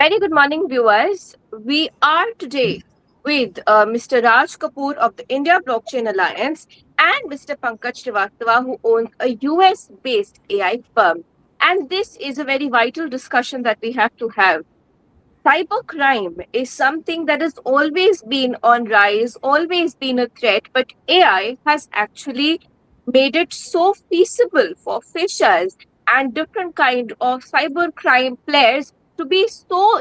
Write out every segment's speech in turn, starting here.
Very good morning, viewers. We are today with Mr. Raj Kapoor of the India Blockchain Alliance and Mr. Pankaj Srivastava, who owns a US based AI firm. And this is a very vital discussion that we have to have. Cybercrime is something that has always been on rise, always been a threat, but AI has actually made it so feasible for fishers and different kind of cybercrime players to be so,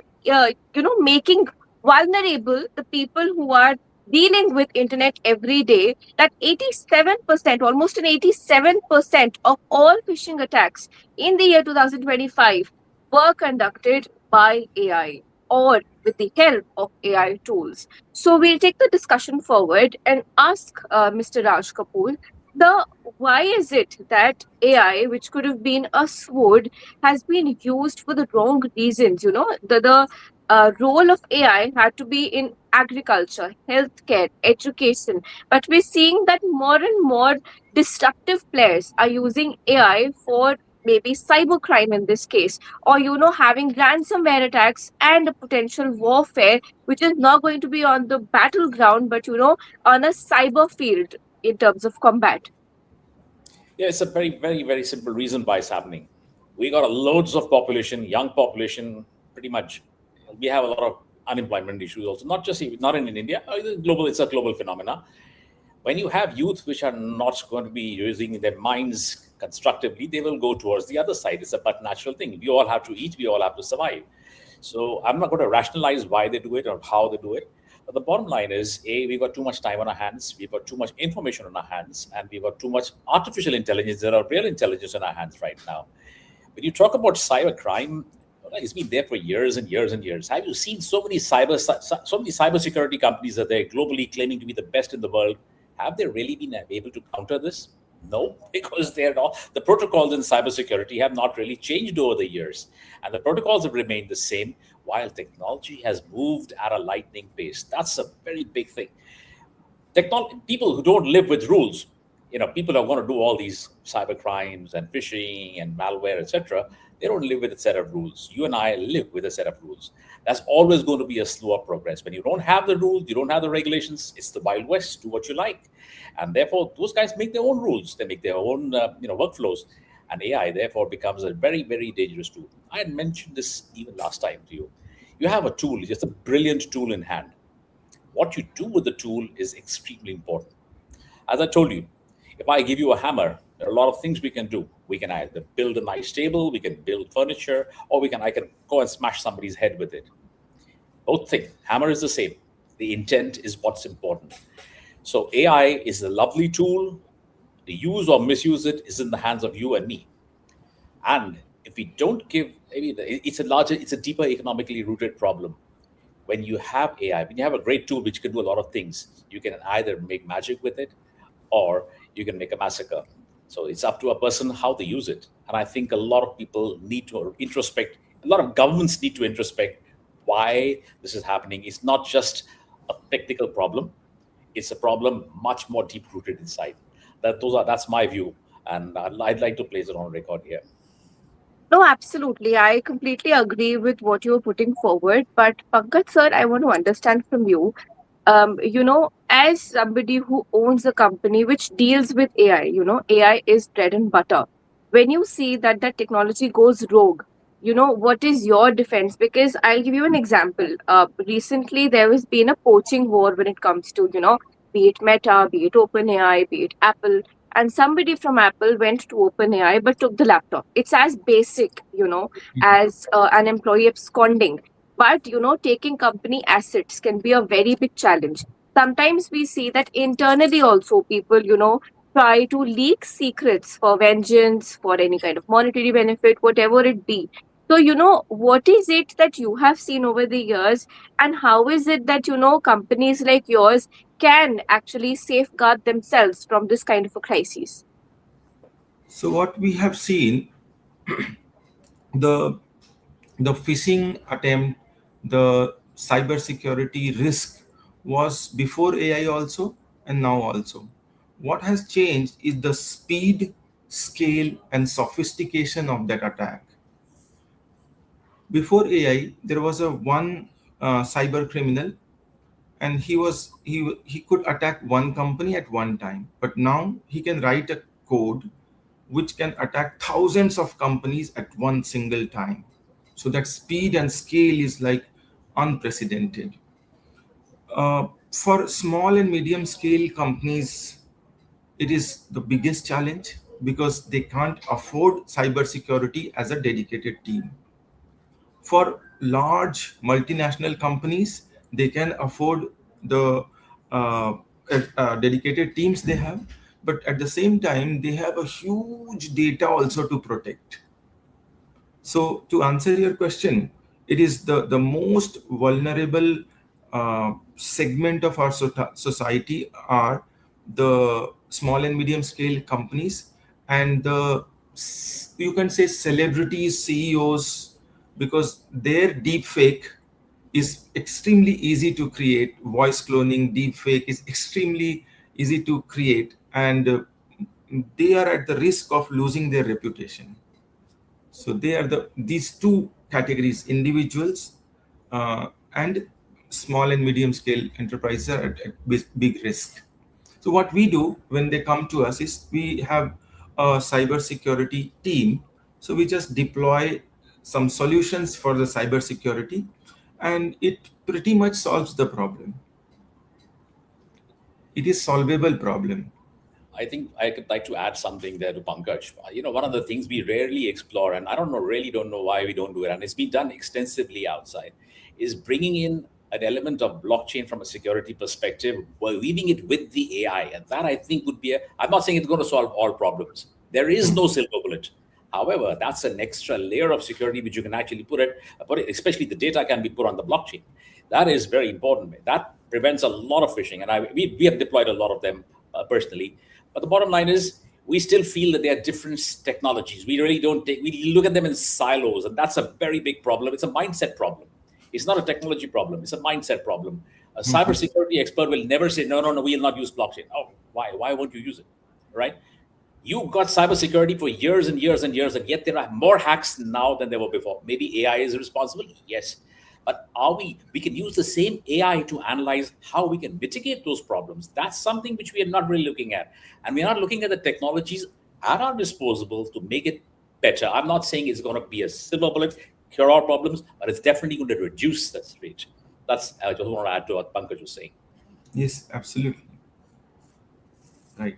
making vulnerable the people who are dealing with internet every day, that 87%, almost an 87% of all phishing attacks in the year 2025 were conducted by AI or with the help of AI tools. So we'll take the discussion forward and ask Mr. Raj Kapoor, the why is it that AI, which could have been a sword, has been used for the wrong reasons? The role of AI had to be in agriculture, healthcare, education, but we're seeing that more and more destructive players are using AI for maybe cybercrime in this case, or having ransomware attacks and a potential warfare which is not going to be on the battleground but on a cyber field in terms of combat. Yeah, it's a very simple reason why it's happening. We got a loads of population, young population, pretty much. We have a lot of unemployment issues also, not in India. Global, it's a global phenomena. When you have youth which are not going to be using their minds constructively, they will go towards the other side. It's a but natural thing. We all have to eat. We all have to survive. So I'm not going to rationalize why they do it or how they do it. But the bottom line is, A, we've got too much time on our hands, we've got too much information on our hands, and we've got too much artificial intelligence. There are real intelligence in our hands right now. When you talk about cybercrime, well, it's been there for years and years and years. Have you seen so many cybersecurity companies are there globally claiming to be the best in the world? Have they really been able to counter this? No, because the protocols in cybersecurity have not really changed over the years, and the protocols have remained the same while technology has moved at a lightning pace. That's a very big thing. People who don't live with rules, people are going to do all these cyber crimes and phishing and malware, etc. They don't live with a set of rules. You and I live with a set of rules. That's always going to be a slower progress. When you don't have the rules, you don't have the regulations, it's the Wild West. Do what you like. And therefore those guys make their own rules, they make their own workflows, and AI therefore becomes a very dangerous tool. I had mentioned this even last time to you. You have a tool, just a brilliant tool in hand. What you do with the tool is extremely important. As I told you, if I give you a hammer, there are a lot of things we can do. We can either build a nice table, we can build furniture, or I can go and smash somebody's head with it. Both things. Hammer is the same. The intent is what's important. So AI is a lovely tool. The use or misuse it is in the hands of you and me. And if we don't give, it's a deeper economically rooted problem. When you have AI, when you have a great tool which can do a lot of things, you can either make magic with it or you can make a massacre. So it's up to a person how they use it. And I think a lot of people need to introspect, a lot of governments need to introspect why this is happening. It's not just a technical problem, it's a problem much more deep rooted inside. That's my view. And I'd like to place it on record here. No, absolutely. I completely agree with what you're putting forward. But Pankaj sir, I want to understand from you, as somebody who owns a company which deals with AI, AI is bread and butter. When you see that that technology goes rogue, what is your defense? Because I'll give you an example. Recently, there has been a poaching war when it comes to, be it Meta, be it OpenAI, be it Apple. And somebody from Apple went to OpenAI but took the laptop. It's as basic, as an employee absconding. But, taking company assets can be a very big challenge. Sometimes we see that internally also people, try to leak secrets for vengeance, for any kind of monetary benefit, whatever it be. So, what is it that you have seen over the years, and how is it that, companies like yours can actually safeguard themselves from this kind of a crisis? So what we have seen, the the phishing attempt, the cybersecurity risk was before AI also and now also. What has changed is the speed, scale, and sophistication of that attack. Before AI, there was a one cyber criminal, and he could attack one company at one time. But now he can write a code which can attack thousands of companies at one single time. So that speed and scale is like unprecedented. For small and medium scale companies, it is the biggest challenge because they can't afford cybersecurity as a dedicated team. For large multinational companies, they can afford the uh, dedicated teams they have, but at the same time, they have a huge data also to protect. So, to answer your question, it is the most vulnerable segment of our society are the small and medium scale companies, and you can say celebrities, CEOs, because their deep fake is extremely easy to create. Voice cloning, deep fake is extremely easy to create, and they are at the risk of losing their reputation. So they are these two categories: individuals and small and medium scale enterprises are at big risk. So what we do when they come to us is we have a cyber security team. So we just deploy some solutions for the cyber security, and it pretty much solves the problem. It is solvable problem. I think I could like to add something there to Pankaj. One of the things we rarely explore, and I don't know, really don't know why we don't do it, and it's been done extensively outside, is bringing in an element of blockchain from a security perspective, while weaving it with the AI. And that I think would be I'm not saying it's going to solve all problems. There is no silver bullet. However, that's an extra layer of security which you can actually put it, especially the data can be put on the blockchain. That is very important. That prevents a lot of phishing, and we have deployed a lot of them personally. But the bottom line is, we still feel that they are different technologies. We really don't we look at them in silos, and that's a very big problem. It's a mindset problem. It's not a technology problem. It's a mindset problem. A cybersecurity expert will never say, no, no, no, we will not use blockchain. Oh, why? Why won't you use it? Right? You got cybersecurity for years and years and years, and yet there are more hacks now than there were before. Maybe AI is responsible, yes, but are we can use the same AI to analyze how we can mitigate those problems. That's something which we are not really looking at, and we're not looking at the technologies at our disposal to make it better. I'm not saying it's going to be a silver bullet, cure all problems, but it's definitely going to reduce that rate. That's I just want to add to what Pankaj was saying. Yes, absolutely right.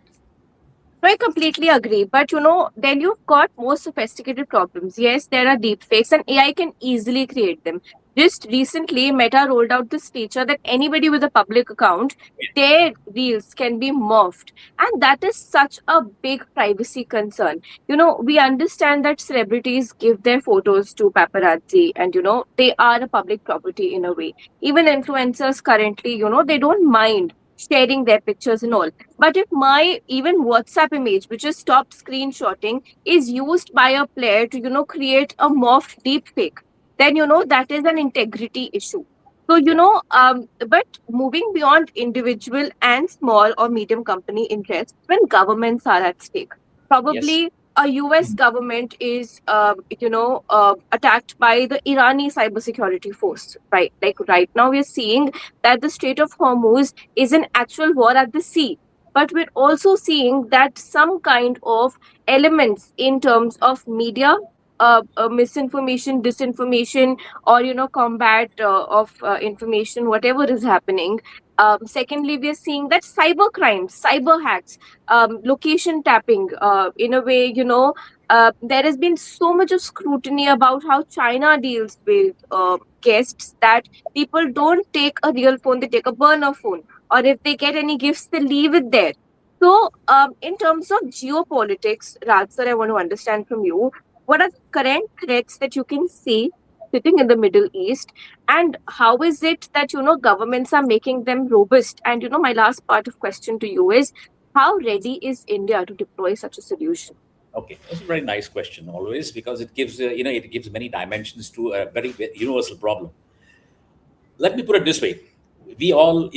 I completely agree. But then you've got more sophisticated problems. Yes, there are deepfakes and AI can easily create them. Just recently, Meta rolled out this feature that anybody with a public account, their reels can be morphed. And that is such a big privacy concern. We understand that celebrities give their photos to paparazzi and, they are a public property in a way. Even influencers currently, they don't mind sharing their pictures and all. But if my even WhatsApp image, which is stopped screenshotting, is used by a player to, create a morphed deep fake, then, that is an integrity issue. So, Yeah. but moving beyond individual and small or medium company interests, when governments are at stake, Yes. probably a US government is, attacked by the Irani cybersecurity force, right? Like right now, we're seeing that the Strait of Hormuz is an actual war at the sea, but we're also seeing that some kind of elements in terms of media, misinformation, disinformation, or combat of information, whatever is happening. Secondly, we are seeing that cyber crimes, cyber hacks, location tapping, in a way, there has been so much of scrutiny about how China deals with guests, that people don't take a real phone, they take a burner phone, or if they get any gifts, they leave it there. So, in terms of geopolitics, Raj sir, I want to understand from you, what are the current threats that you can see sitting in the Middle East, and how is it that governments are making them robust? And my last part of question to you is, how ready is India to deploy such a solution? Okay, that's a very nice question always, because it gives it gives many dimensions to a very universal problem. Let me put it this way: we all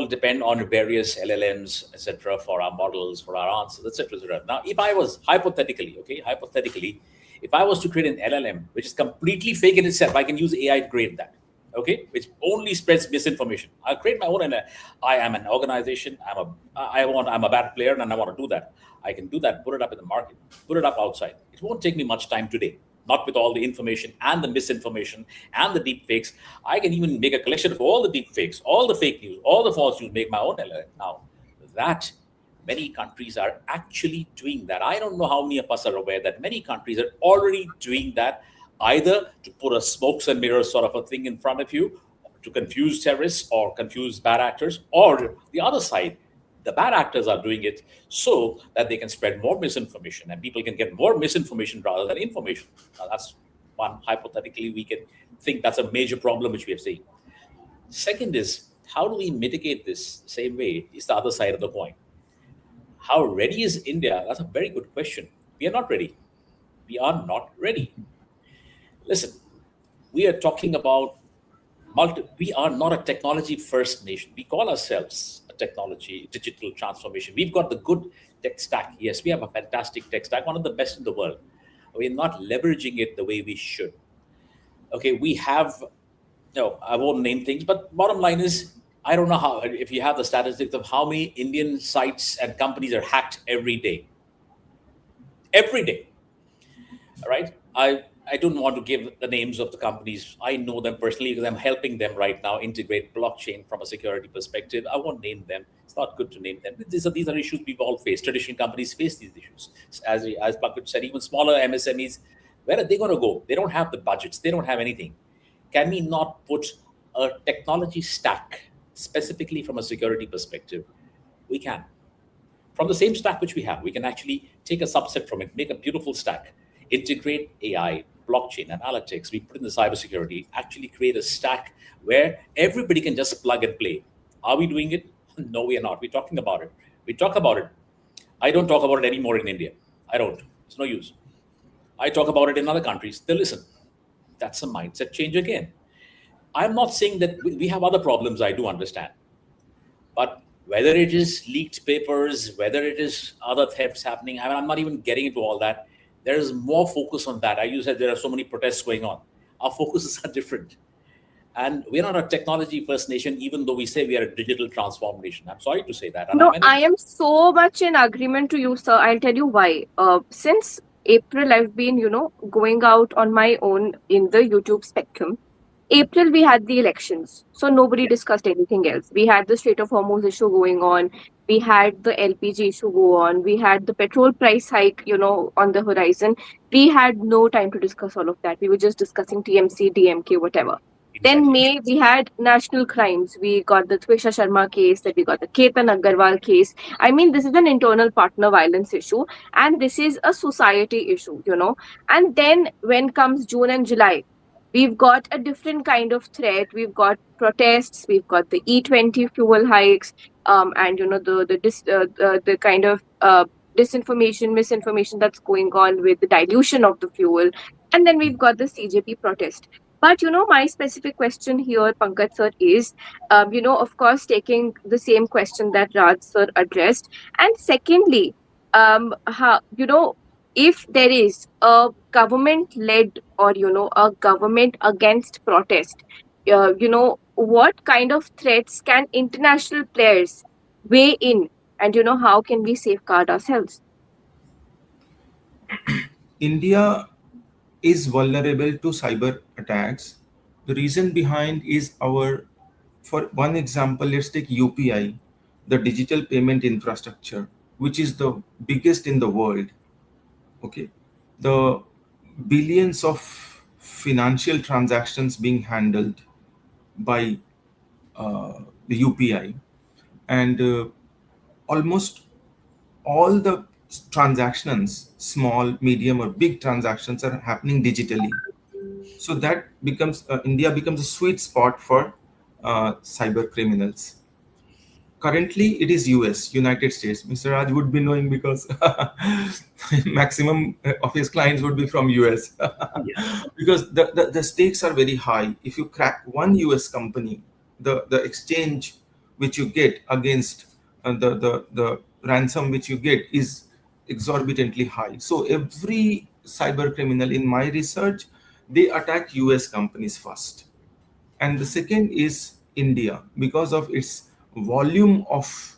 depend on various LLMs, etc., for our models, for our answers, etc., etc. Now, if I was hypothetically, If I was to create an LLM, which is completely fake in itself, I can use AI to create that. Okay, which only spreads misinformation. I'll create my own. And I am an organization. I'm a bad player, and I want to do that. I can do that. Put it up in the market. Put it up outside. It won't take me much time today. Not with all the information and the misinformation and the deep fakes. I can even make a collection of all the deep fakes, all the fake news, all the false news. Make my own LLM. Now, that many countries are actually doing that. I don't know how many of us are aware that many countries are already doing that, either to put a smokes and mirrors sort of a thing in front of you to confuse terrorists or confuse bad actors, or the other side, the bad actors are doing it so that they can spread more misinformation and people can get more misinformation rather than information. Now, that's one hypothetically we can think that's a major problem which we have seen. Second is, how do we mitigate this the same way? Is the other side of the coin. How ready is India? That's a very good question. We are not ready. We are not ready. Listen, we are talking about we are not a technology first nation. We call ourselves a technology, digital transformation. We've got the good tech stack. Yes, we have a fantastic tech stack, one of the best in the world. We're not leveraging it the way we should. Okay, we have, no, I won't name things, but bottom line is, I don't know how, if you have the statistics of how many Indian sites and companies are hacked every day. Every day. All right. I don't want to give the names of the companies. I know them personally because I'm helping them right now integrate blockchain from a security perspective. I won't name them. It's not good to name them. These are issues we've all faced. Traditional companies face these issues. As Pankaj said, even smaller MSMEs, where are they going to go? They don't have the budgets. They don't have anything. Can we not put a technology stack specifically from a security perspective? We can. From the same stack which we have, we can actually take a subset from it, make a beautiful stack, integrate AI, blockchain, analytics. We put in the cybersecurity, actually create a stack where everybody can just plug and play. Are we doing it? No, we are not. We're talking about it. We talk about it. I don't talk about it anymore in India. I don't. It's no use. I talk about it in other countries. They listen. That's a mindset change again. I'm not saying that we have other problems, I do understand. But whether it is leaked papers, whether it is other thefts happening, I'm not even getting into all that. There is more focus on that. You said there are so many protests going on. Our focuses are different. And we're not a technology first nation, even though we say we are a digital transformed nation. I'm sorry to say that. And No, I am so much in agreement to you, sir. I'll tell you why. Since April, I've been, going out on my own in the YouTube spectrum. April, we had the elections, so nobody discussed anything else. We had the Strait of Hormuz issue going on. We had the LPG issue go on. We had the petrol price hike, on the horizon. We had no time to discuss all of that. We were just discussing TMC, DMK, whatever. Then May, we had national crimes. We got the Twisha Sharma case, then we got the Ketan Agarwal case. I mean, this is an internal partner violence issue, and this is a society issue. And then when comes June and July, we've got a different kind of threat. We've got protests. We've got the E20 fuel hikes, and the kind of disinformation, misinformation that's going on with the dilution of the fuel, and then we've got the CJP protest. But my specific question here, Pankaj sir, is, of course, taking the same question that Raj sir addressed, and secondly, how if there is a government-led or a government against protest, what kind of threats can international players weigh in, and how can we safeguard ourselves? India is vulnerable to cyber attacks. The reason behind is for one example, let's take UPI, the digital payment infrastructure, which is the biggest in the world. Okay, the billions of financial transactions being handled by the UPI, and almost all the transactions, small, medium, or big transactions, are happening digitally. So that becomes India becomes a sweet spot for cyber criminals. Currently, it is US, United States. Mr. Raj would be knowing because maximum of his clients would be from US. Because the stakes are very high. If you crack one US company, the exchange which you get against the ransom which you get is exorbitantly high. So every cyber criminal in my research, they attack US companies first. And the second is India because of its volume of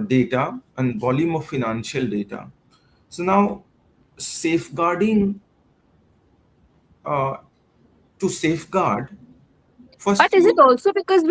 data and volume of financial data. So now safeguarding uh, to safeguard But first is it you. also because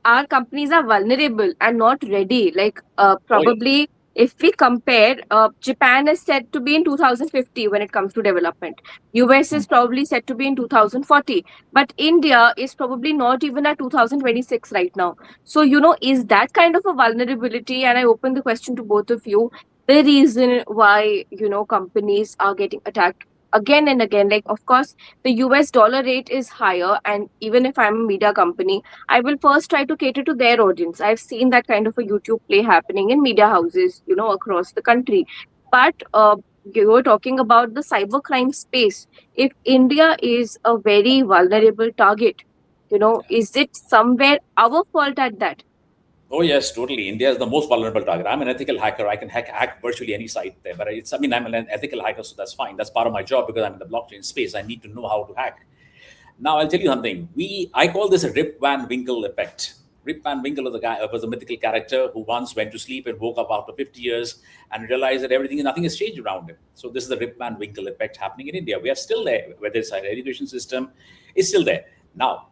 our companies are vulnerable and not ready? Like, Oh yeah. probably if we compare, Japan is said to be in 2050 when it comes to development. US is probably said to be in 2040, but India is probably not even at 2026 right now. So, is that kind of a vulnerability? And I open the question to both of you. The reason why, companies are getting attacked again and again, like, of course, the US dollar rate is higher, and even if I'm a media company, I will first try to cater to their audience. I've seen that kind of a YouTube play happening in media houses, across the country. But you were talking about the cybercrime space. If India is a very vulnerable target, is it somewhere our fault at that? Oh yes, totally. India is the most vulnerable target. I'm an ethical hacker. I can hack virtually any site there. But I mean, I'm an ethical hacker, so that's fine. That's part of my job because I'm in the blockchain space. I need to know how to hack. Now I'll tell you something. I call this a Rip Van Winkle effect. Rip Van Winkle was a mythical character who once went to sleep and woke up after 50 years and realized that nothing has changed around him. So this is the Rip Van Winkle effect happening in India. We are still there. Whether it's our education system, is still there. Now,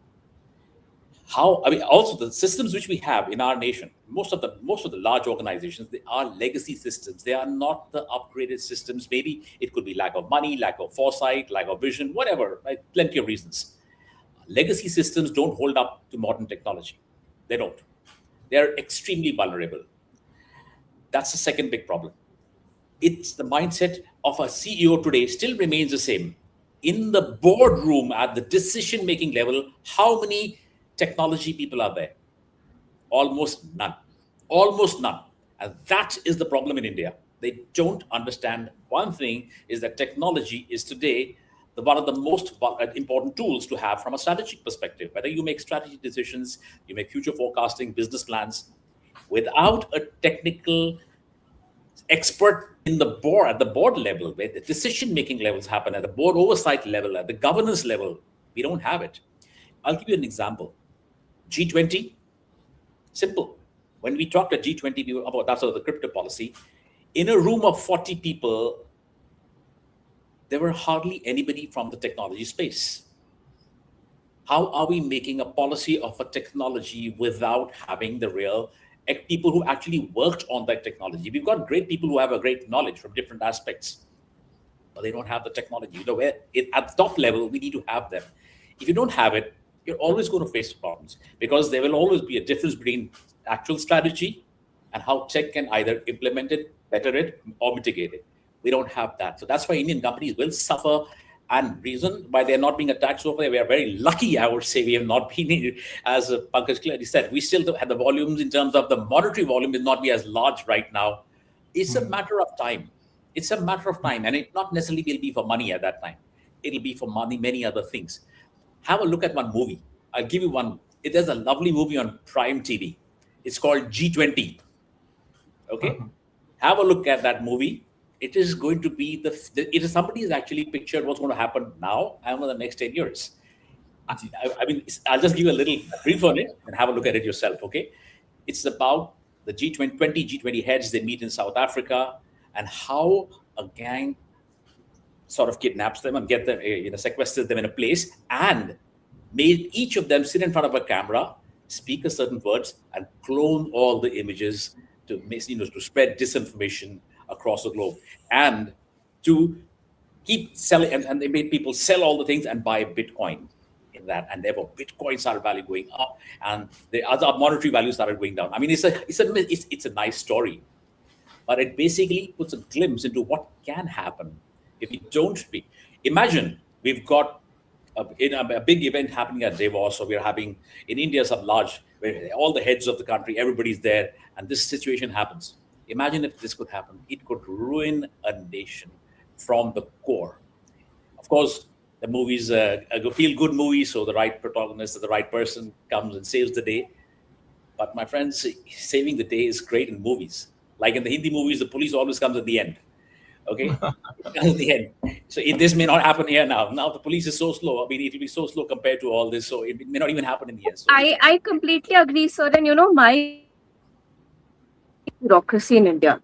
how, I mean, also the systems which we have in our nation, most of the large organizations, they are legacy systems. They are not the upgraded systems. Maybe it could be lack of money, lack of foresight, lack of vision, whatever, right? Plenty of reasons. Legacy systems don't hold up to modern technology. They don't. They're extremely vulnerable. That's the second big problem. It's the mindset of a CEO today still remains the same. In the boardroom at the decision making level, how many technology people are there? Almost none. Almost none. And that is the problem in India. They don't understand one thing is that technology is today one of the most important tools to have from a strategic perspective. Whether you make strategy decisions, you make future forecasting, business plans, without a technical expert in the board at the board level, where the decision making levels happen at the board oversight level, at the governance level, we don't have it. I'll give you an example. G20, simple. When we talked at G20 about that's the crypto policy, in a room of 40 people, there were hardly anybody from the technology space. How are we making a policy of a technology without having the real people who actually worked on that technology? We've got great people who have a great knowledge from different aspects, but they don't have the technology. At the top level, we need to have them. If you don't have it, you're always going to face problems because there will always be a difference between actual strategy and how tech can either implement it, better it, or mitigate it. We don't have that. So that's why Indian companies will suffer. And reason why they're not being attacked so far, we are very lucky, I would say. We have not been, as Pankaj clearly said, we still have the volumes in terms of the monetary volume will not be as large right now. It's a matter of time. It's a matter of time. And it not necessarily will be for money at that time. It'll be for money, many other things. Have a look at one movie. I'll give you one. There's a lovely movie on Prime TV. It's called G20. Okay, have a look at that movie. It is going to be it is somebody has actually pictured what's going to happen now and over the next 10 years. I mean, I'll just give you a little brief on it and have a look at it yourself. Okay, it's about the G20 heads. They meet in South Africa, and how a gang sort of kidnaps them and get them, sequesters them in a place, and made each of them sit in front of a camera, speak a certain words, and clone all the images to spread disinformation across the globe, and to keep selling. And they made people sell all the things and buy Bitcoin in that, and therefore Bitcoin started value going up, and the other monetary value started going down. I mean, it's a nice story, but it basically puts a glimpse into what can happen if we don't speak. Imagine we've got a big event happening at Davos, or we're having in India some large, where all the heads of the country, everybody's there, and this situation happens. Imagine if this could happen. It could ruin a nation from the core. Of course, the movie's a feel-good movie, so the right protagonist, the right person comes and saves the day. But my friends, saving the day is great in movies. Like in the Hindi movies, the police always comes at the end. Okay, at the end. So this may not happen here now. Now the police is so slow. I mean, it will be so slow compared to all this. So it may not even happen in the end. So I completely agree, sir. And my bureaucracy in India.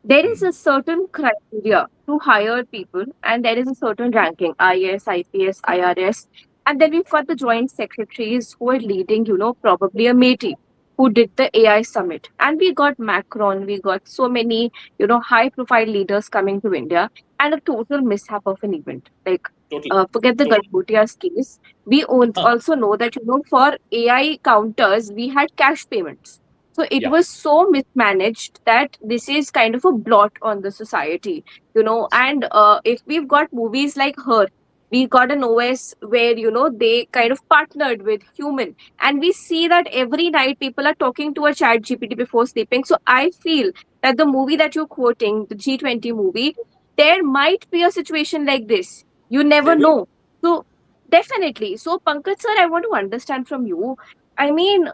There is a certain criteria to hire people, and there is a certain ranking: IS, IPS, IRS, and then we've got the joint secretaries who are leading, probably a matey who did the AI summit. And we got Macron, we got so many, high profile leaders coming to India, and a total mishap of an event. Like, totally, forget the totally. Galgotia's case. We Huh. also know that, for AI counters, we had cash payments, so it Yeah, was so mismanaged that this is kind of a blot on the society, And if we've got movies like Her, we got an OS where, they kind of partnered with human. And we see that every night people are talking to a chat GPT before sleeping. So I feel that the movie that you're quoting, the G20 movie, there might be a situation like this. You never there will. know. So definitely. So Pankaj sir, I want to understand from you. I mean,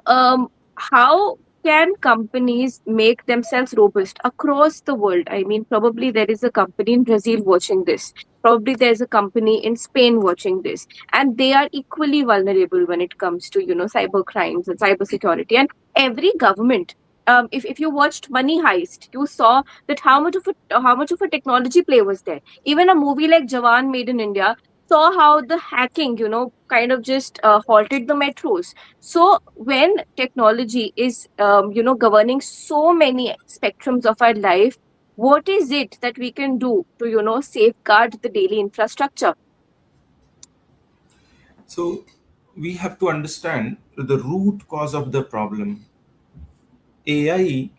how can companies make themselves robust across the world? I mean, probably there is a company in Brazil watching this. Probably there's a company in Spain watching this, and they are equally vulnerable when it comes to cyber crimes and cyber security. And every government, if you watched Money Heist, you saw that how much of a technology play was there. Even a movie like Jawan, made in India, saw how the hacking, kind of just halted the metros. So when technology is, governing so many spectrums of our life, what is it that we can do to, safeguard the daily infrastructure? So we have to understand the root cause of the problem. AI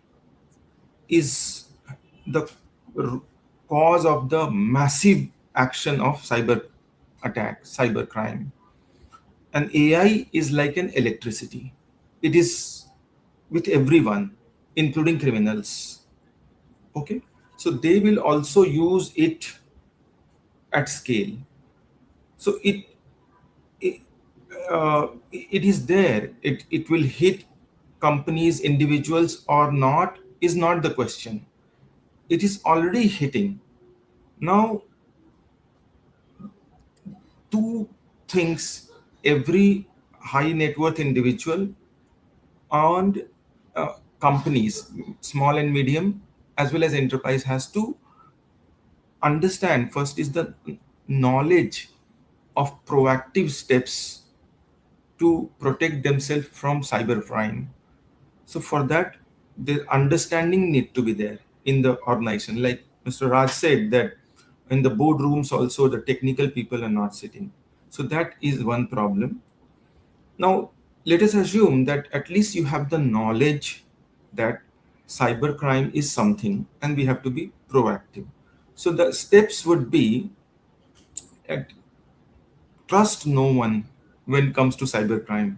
is the r- cause of the massive action of cyber attack, cyber crime. And AI is like an electricity. It is with everyone, including criminals. Okay, so they will also use it at scale. So it, it is there. It will hit companies, individuals or not is not the question. It is already hitting. Now, two things every high net worth individual and companies, small and medium, as well as enterprise, has to understand. First is the knowledge of proactive steps to protect themselves from cybercrime. So for that, the understanding need to be there in the organization. Like Mr. Raj said that in the boardrooms also the technical people are not sitting. So that is one problem. Now let us assume that at least you have the knowledge that cybercrime is something and we have to be proactive. So the steps would be at trust no one when it comes to cybercrime.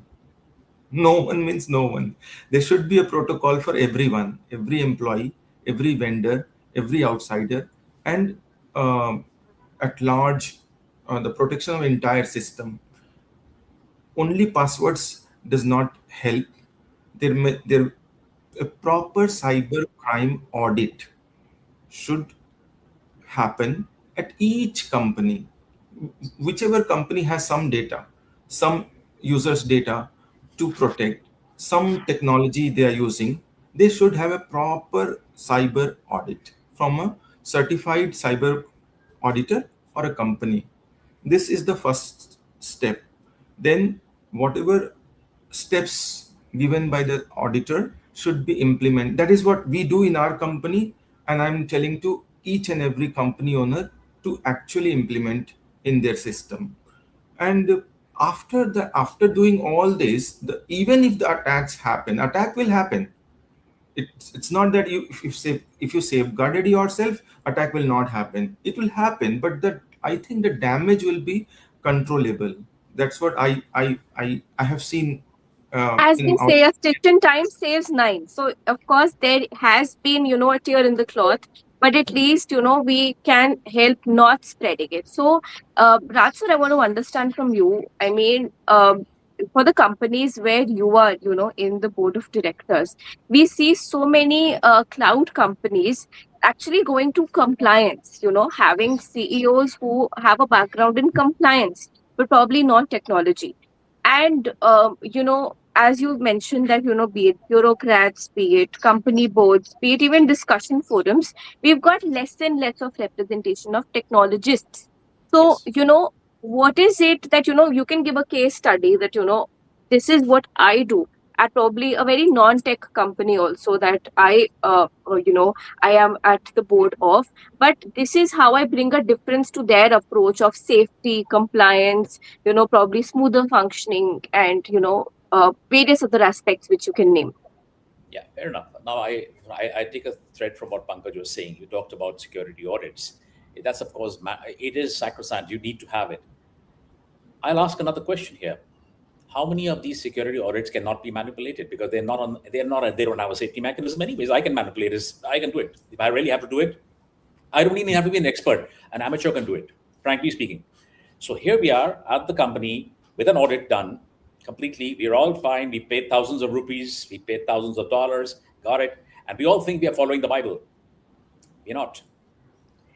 No one means no one. There should be a protocol for everyone, every employee, every vendor, every outsider, and at large, the protection of entire system. Only passwords does not help. There a proper cyber crime audit should happen at each company. Whichever company has some data, some users data to protect, some technology they are using, they should have a proper cyber audit from a certified cyber auditor or a company. This is the first step. Then whatever steps given by the auditor should be implemented. That is what we do in our company, and I'm telling to each and every company owner to actually implement in their system. And after doing all this, even if the attacks happen, attack will happen. It's not that if you safeguarded yourself, attack will not happen. It will happen, but I think the damage will be controllable. That's what I have seen As in we our. say, a stitch in time saves nine. So, of course, there has been, a tear in the cloth, but at least, we can help not spreading it. So, Raj sir, I want to understand from you. I mean, for the companies where you are, in the board of directors, we see so many cloud companies actually going to compliance, having CEOs who have a background in compliance, but probably not technology. And, as you mentioned that, be it bureaucrats, be it company boards, be it even discussion forums, we've got less and less of representation of technologists. So, Yes. what is it that, you can give a case study that, this is what I do at probably a very non-tech company also that I am at the board of, but this is how I bring a difference to their approach of safety, compliance, probably smoother functioning, and various other aspects which you can name. Yeah, fair enough. Now, I take a thread from what Pankaj was saying. You talked about security audits. That's, of course, it is sacrosanct. You need to have it. I'll ask another question here. How many of these security audits cannot be manipulated because they don't have a safety mechanism anyways? I can manipulate this. I can do it. If I really have to do it, I don't even have to be an expert. An amateur can do it, frankly speaking. So here we are at the company with an audit done completely. We're all fine. We paid thousands of rupees. We paid thousands of dollars. Got it. And we all think we are following the Bible. We're not.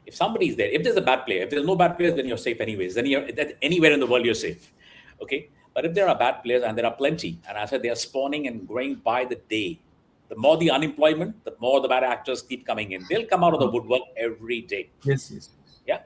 If somebody's there, if there's a bad player, if there's no bad players, then you're safe anyways. Then you're anywhere in the world you're safe. Okay. But if there are bad players, and there are plenty, and I said they are spawning and growing by the day, the more the unemployment, the more the bad actors keep coming in. They'll come out of the woodwork every day. Yes, yes. Yeah,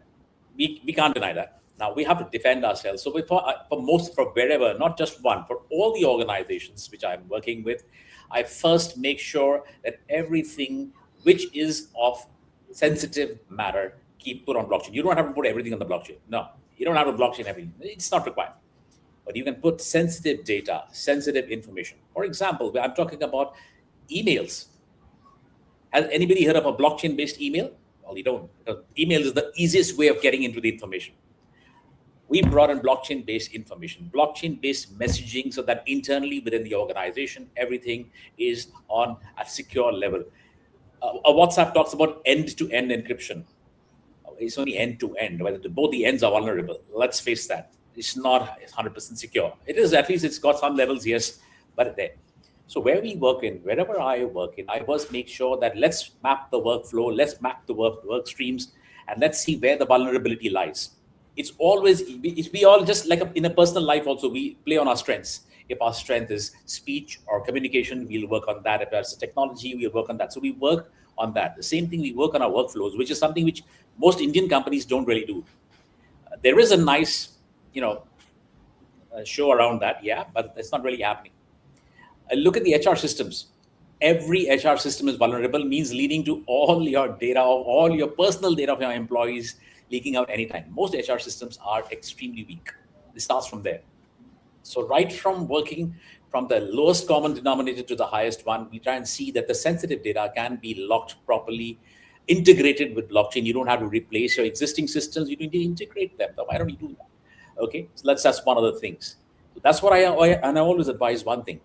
we can't deny that. Now we have to defend ourselves. So for wherever, not just one, for all the organizations which I'm working with, I first make sure that everything which is of sensitive matter keep put on blockchain. You don't have to put everything on the blockchain. No, you don't have to blockchain everything. It's not required. But you can put sensitive data, sensitive information. For example, I'm talking about emails. Has anybody heard of a blockchain-based email? Well, you don't. Because email is the easiest way of getting into the information. We brought in blockchain-based information, blockchain-based messaging, so that internally within the organization, everything is on a secure level. A WhatsApp talks about end-to-end encryption. It's only end-to-end, whether both the ends are vulnerable. Let's face that. It's not 100% secure. It is, at least it's got some levels, yes, but there. So wherever I work in, I must make sure that let's map the workflow, let's map the work streams, and let's see where the vulnerability lies. We all just like in a personal life also, we play on our strengths. If our strength is speech or communication, we'll work on that. If that's technology, we'll work on that. So we work on that. The same thing, we work on our workflows, which is something which most Indian companies don't really do. There is a nice, show around that, yeah, but it's not really happening. Look at the HR systems. Every HR system is vulnerable, means leading to all your data, all your personal data of your employees leaking out anytime. Most HR systems are extremely weak. It starts from there. So right from working from the lowest common denominator to the highest one, we try and see that the sensitive data can be locked properly, integrated with blockchain. You don't have to replace your existing systems. You need to integrate them. Why don't you do that? Okay, so that's one of the things. So that's what I always advise one thing.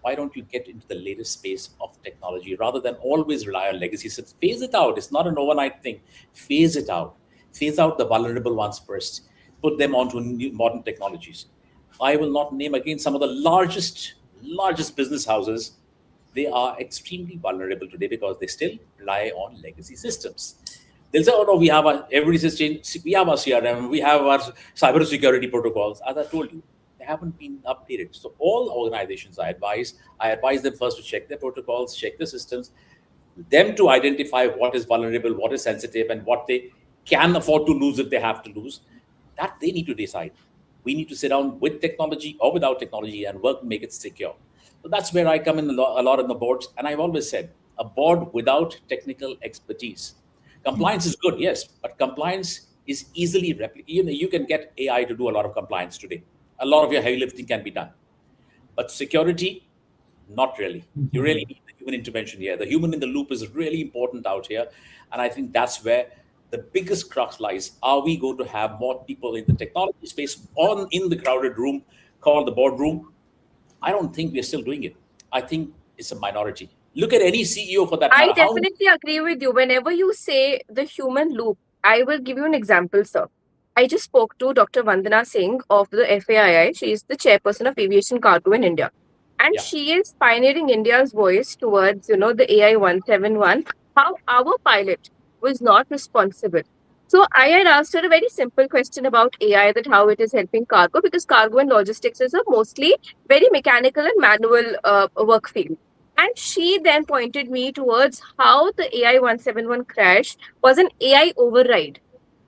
Why don't you get into the latest space of technology rather than always rely on legacy systems? Phase it out. It's not an overnight thing. Phase it out. Phase out the vulnerable ones first. Put them onto new modern technologies. I will not name again some of the largest business houses. They are extremely vulnerable today because they still rely on legacy systems. They'll say, "Oh no, we have everybody says change. We have our CRM, we have our cybersecurity protocols." As I told you, they haven't been updated. So all organizations I advise them first to check their protocols, check the systems, them to identify what is vulnerable, what is sensitive, and what they can afford to lose if they have to lose. That they need to decide. We need to sit down with technology or without technology and work to make it secure. So that's where I come in a lot in the boards. And I've always said, a board without technical expertise. Compliance is good, yes, but compliance is easily replicated. You can get AI to do a lot of compliance today. A lot of your heavy lifting can be done. But security, not really. You really need the human intervention here. The human in the loop is really important out here. And I think that's where the biggest crux lies. Are we going to have more people in the technology space in the crowded room called the boardroom? I don't think we're still doing it. I think it's a minority. Look at any CEO for that I matter. definitely agree with you. Whenever you say the human loop, I will give you an example, sir. I just spoke to Dr. Vandana Singh of the FAII. She is the chairperson of aviation cargo in India. And Yeah. she is pioneering India's voice towards, the AI 171, how our pilot was not responsible. So I had asked her a very simple question about AI, that how it is helping cargo, because cargo and logistics is a mostly very mechanical and manual work field. And she then pointed me towards how the AI 171 crash was an AI override.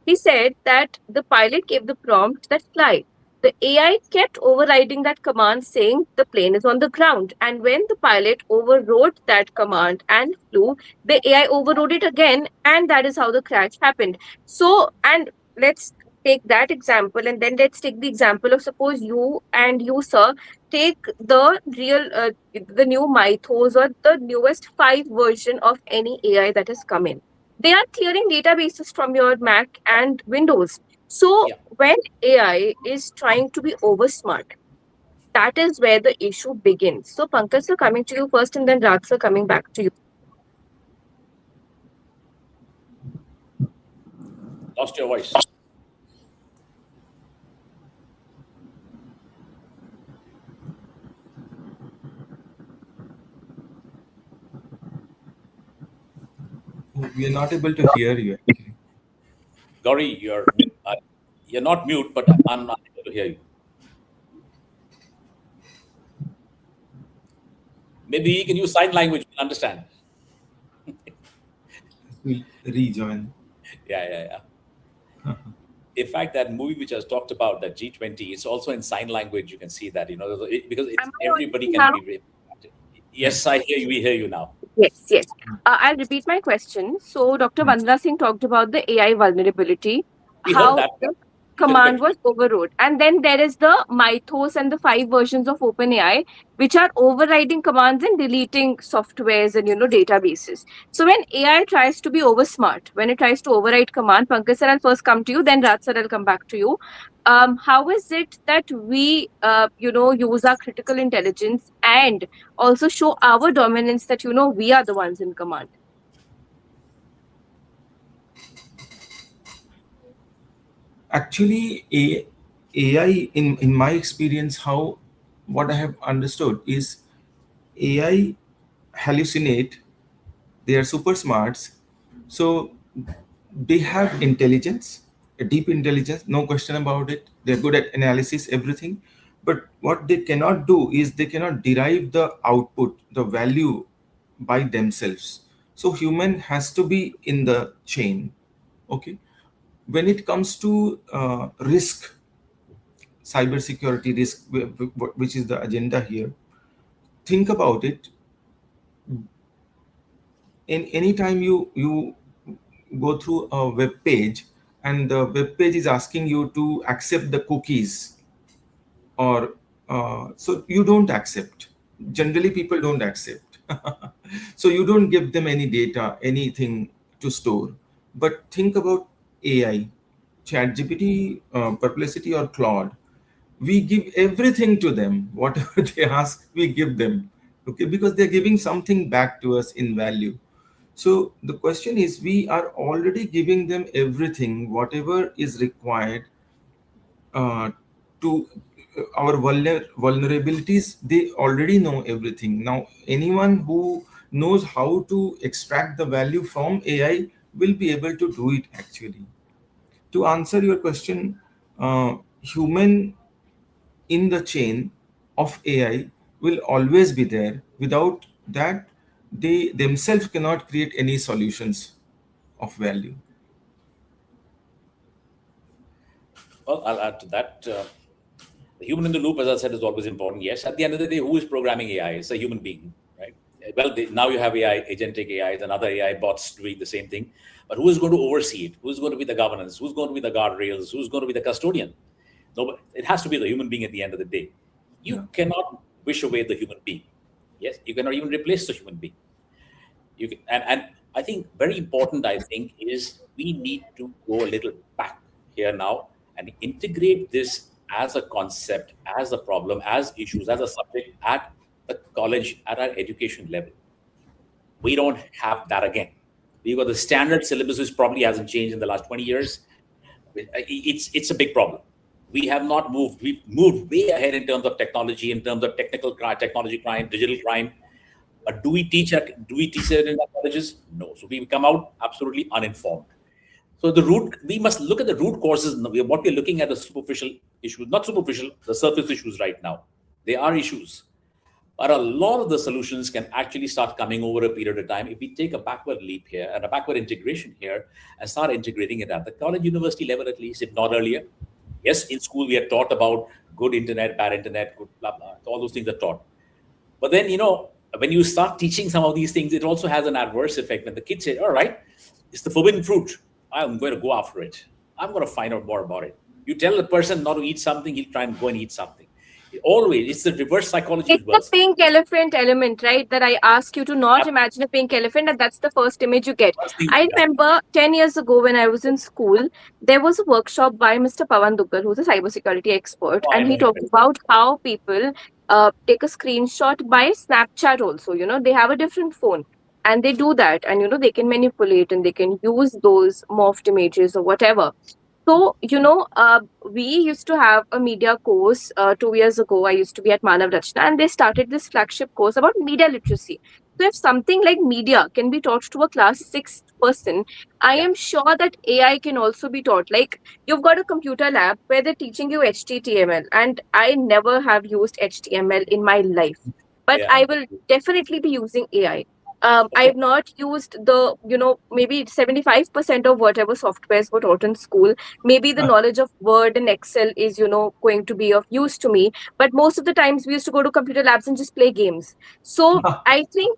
He said that the pilot gave the prompt that fly. The AI kept overriding that command saying the plane is on the ground. And when the pilot overrode that command and flew, the AI overrode it again. And that is how the crash happened. So, and let's take that example, and then let's take the example of, suppose you and you, sir, take the new Mythos or the newest 5 version of any AI that has come in. They are clearing databases from your Mac and Windows. So Yeah. when AI is trying to be over smart, that is where the issue begins. So Pankaj sir, coming to you first, and then Raj sir, coming back to you. Lost your voice. We are not able to hear you actually. Gauri, you're not mute, but I'm not able to hear you. Maybe you can use sign language to understand. We'll rejoin. Yeah, yeah, yeah. In fact, that movie which I was talked about, that G20, it's also in sign language. You can see that, because Am it's I everybody audible can now? be. Yes, I hear you. We hear you now. Yes, yes. I'll repeat my question. So Dr. Vandana Singh talked about the AI vulnerability, We heard how that. the You can command repeat. was overrode. And then there is the Mythos and the 5 versions of OpenAI, which are overriding commands and deleting softwares and, databases. So when AI tries to be over smart, when it tries to override command, Pankaj sir, I'll first come to you, then Raj sir, I'll come back to you. How is it that we, use our critical intelligence and also show our dominance, that, we are the ones in command? Actually, AI in my experience, how what I have understood is AI hallucinate. They are super smarts, so they have intelligence, a deep intelligence, no question about it. They're good at analysis, everything. But what they cannot do is they cannot derive the output, the value by themselves. So human has to be in the chain. Okay. When it comes to risk, cybersecurity risk, which is the agenda here, think about it. In any time you go through a web page, and the web page is asking you to accept the cookies, or so you don't accept. Generally people don't accept. So you don't give them any data, anything to store. But think about AI, chat gpt, perplexity, or claude. We give everything to them. Whatever they ask, we give them. Okay, because they're giving something back to us in value. So the question is, we are already giving them everything, whatever is required to our vulnerabilities. They already know everything. Now, anyone who knows how to extract the value from AI will be able to do it actually. To answer your question, human in the chain of AI will always be there. Without that, they themselves cannot create any solutions of value. Well, I'll add to that. The human in the loop, as I said, is always important. Yes, at the end of the day, who is programming AI? It's a human being, right? Well, now you have AI, agentic AIs, and other AI bots doing the same thing. But who is going to oversee it? Who's going to be the governance? Who's going to be the guardrails? Who's going to be the custodian? No, but it has to be the human being at the end of the day. Yeah. You cannot wish away the human being. Yes, you cannot even replace the human being. You can, and I think very important, I think, is we need to go a little back here now and integrate this as a concept, as a problem, as issues, as a subject at the college, at our education level. We don't have that again. We've got the standard syllabus, which probably hasn't changed in the last 20 years. It's a big problem. We have not moved. We've moved way ahead in terms of technology, in terms of technical crime, technology crime, digital crime. But do we teach it in our colleges? No. So we come out absolutely uninformed. So we must look at the root causes. What we're looking at the superficial issues, not superficial, the surface issues right now. They are issues. But a lot of the solutions can actually start coming over a period of time if we take a backward leap here and a backward integration here and start integrating it at the college university level, at least, if not earlier. Yes, in school we are taught about good internet, bad internet, good blah blah. All those things are taught. But then, when you start teaching some of these things, it also has an adverse effect. When the kids say, all right, it's the forbidden fruit, I'm going to go after it. I'm going to find out more about it. You tell the person not to eat something, he'll try and go and eat something. Always, it's the reverse psychology It's which the works. pink elephant element, right? That I ask you to not That's imagine a pink elephant, and that's the first image you get. the first thing. I remember 10 years ago when I was in school, there was a workshop by Mr. Pawan Duggal, who's a cybersecurity expert, Oh, I and know he him talked very well. about how people take a screenshot by Snapchat also. They have a different phone and they do that, and they can manipulate and they can use those morphed images or whatever. So, we used to have a media course 2 years ago. I used to be at Manav Rachna, and they started this flagship course about media literacy. So, if something like media can be taught to a class sixth person, I Yeah, am sure that AI can also be taught. Like, you've got a computer lab where they're teaching you HTML, and I never have used HTML in my life, but yeah. I will definitely be using AI. Okay. I've not used maybe 75% of whatever softwares were taught in school. Maybe the knowledge of Word and Excel is, going to be of use to me. But most of the times we used to go to computer labs and just play games. So I think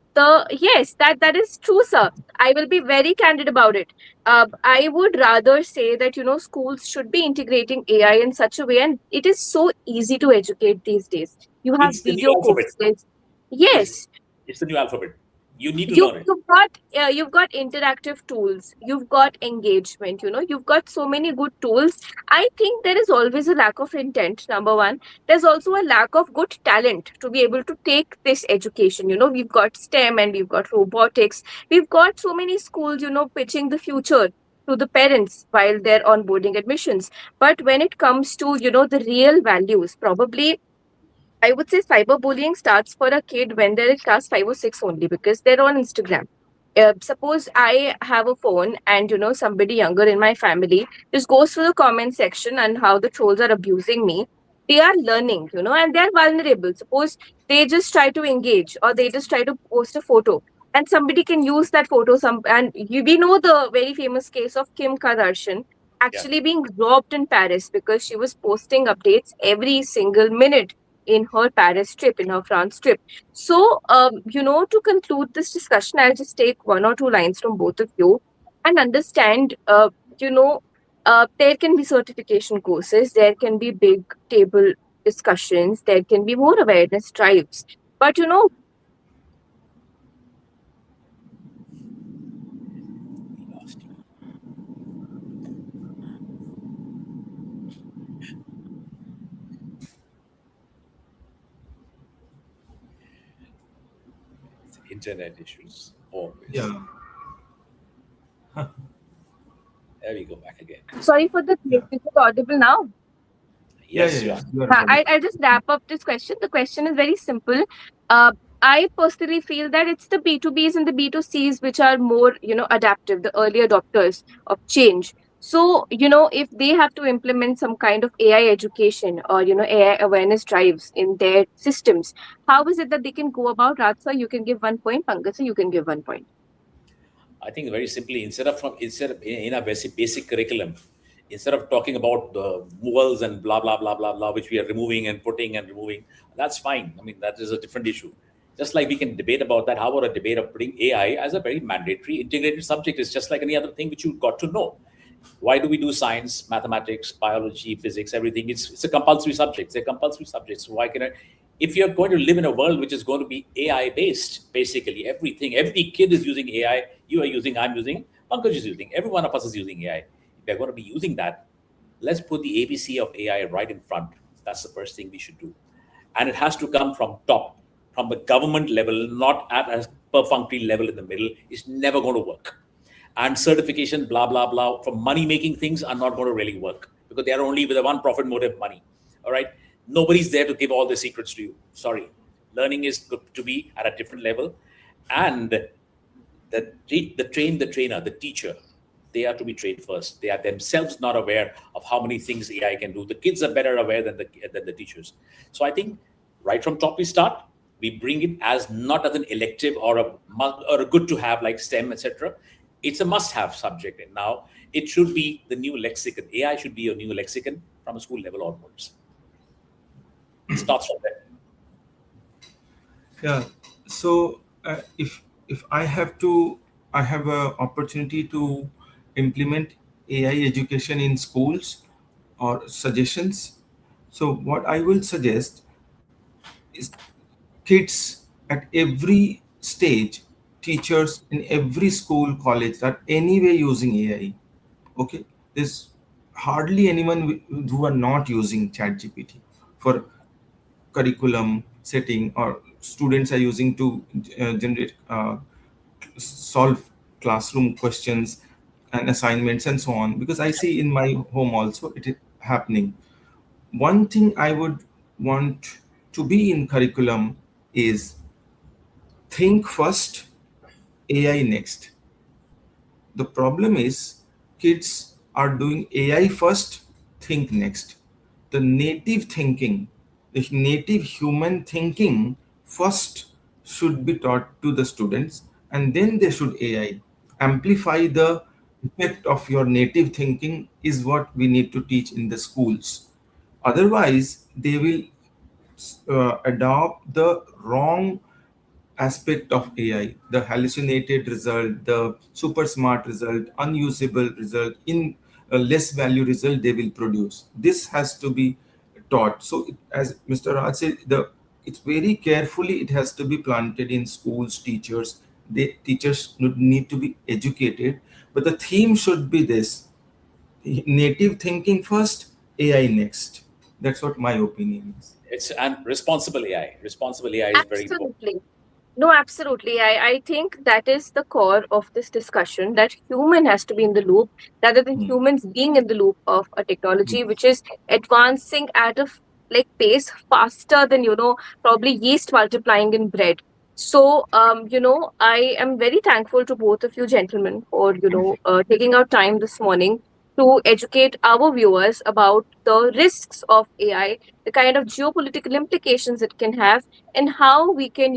yes, that is true, sir. I will be very candid about it. I would rather say that, schools should be integrating AI in such a way, and it is so easy to educate these days. You have It's the new video alphabet. courses. It's, Yes, it's the new alphabet. You need to you learn it. you've got interactive tools, you've got engagement, you've got so many good tools. I think there is always a lack of intent, number one. There's also a lack of good talent to be able to take this education. We've got STEM and we've got robotics. We've got so many schools, pitching the future to the parents while they're onboarding admissions. But when it comes to the real values, probably I would say cyberbullying starts for a kid when they're in class 5 or 6 only, because they're on Instagram. Suppose I have a phone and somebody younger in my family just goes through the comment section and how the trolls are abusing me. They are learning, and they're vulnerable. Suppose they just try to engage or they just try to post a photo and somebody can use that photo. We know the very famous case of Kim Kardashian Yeah. actually being robbed in Paris because she was posting updates every single minute in her Paris trip, in her France trip. So, to conclude this discussion, I'll just take one or two lines from both of you and understand, you know, there can be certification courses, there can be big table discussions, there can be more awareness drives. But, Internet issues. Always. Yeah, There we go back again. sorry for the yeah, glitch. Is it audible now? yeah, yeah, Yes, you yeah. are. You are audible. I'll just wrap up this question. The question is very simple. Uh, I personally feel that it's the B2Bs and the B2Cs which are more, adaptive, the early adopters of change. So, if they have to implement some kind of AI education or, AI awareness drives in their systems, how is it that they can go about? Ratsa, you can give 1 point. Pankaj, you can give 1 point. I think very simply, instead of in a basic curriculum, instead of talking about the movals and blah blah blah blah blah, which we are removing and putting and removing, that's fine. I mean, that is a different issue. Just like we can debate about that, how about a debate of putting AI as a very mandatory integrated subject? It's just like any other thing which you got to know. Why do we do science, mathematics, biology, physics, everything? It's a compulsory subject. They're compulsory subjects. So why can I? If you're going to live in a world which is going to be AI based, basically everything, every kid is using AI. You are using, I'm using, Pankaj is using, every one of us is using AI. If they're going to be using that, let's put the ABC of AI right in front. That's the first thing we should do. And it has to come from top, from the government level, not at a perfunctory level in the middle. It's never going to work. and certification, blah, blah, blah, for money making things are not going to really work because they are only with a one profit motive, money. All right. Nobody's there to give all the secrets to you. Sorry. Learning is to be at a different level. And the trainer, the teacher, they are to be trained first. They are themselves not aware of how many things AI can do. The kids are better aware than the teachers. So I think right from top we start. We bring it as not as an elective or a good to have like STEM, etc. It's a must have subject, and now it should be the new lexicon. AI should be your new lexicon from a school level onwards. It starts from there. Yeah. So if I have to, I have a opportunity to implement AI education in schools or suggestions. So what I will suggest is kids at every stage, teachers in every school, college are anyway using AI. Okay, there's hardly anyone who are not using ChatGPT for curriculum setting, or students are using to generate solve classroom questions and assignments and so on, because I see in my home also it is happening. One thing I would want to be in curriculum is think first, AI next. The problem is kids are doing AI first, think next. The native thinking, the native human thinking first should be taught to the students, and then they should AI. Amplify the effect of your native thinking is what we need to teach in the schools. Otherwise, they will adopt the wrong aspect of AI, the hallucinated result, the super smart result, unusable result, in a less value result they will produce. This has to be taught. So, as Mr. Raj said, it's very carefully it has to be planted in schools. Teachers need to be educated, but the theme should be this: native thinking first, AI next. That's what my opinion is. It's and responsible AI. Responsible AI is very important. Absolutely. No, absolutely. I think that is the core of this discussion, that human has to be in the loop rather than Hmm. humans being in the loop of a Hmm. technology which is advancing at a like pace faster than, probably yeast multiplying in bread. So, I am very thankful to both of you gentlemen for, taking out time this morning to educate our viewers about the risks of AI, the kind of geopolitical implications it can have, and how we can,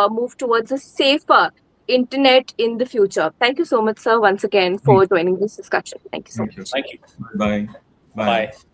move towards a safer internet in the future. Thank you so much, sir, once again Thank for joining this discussion. Thank you so thank you. much. Thank you. Bye. Bye Bye. bye.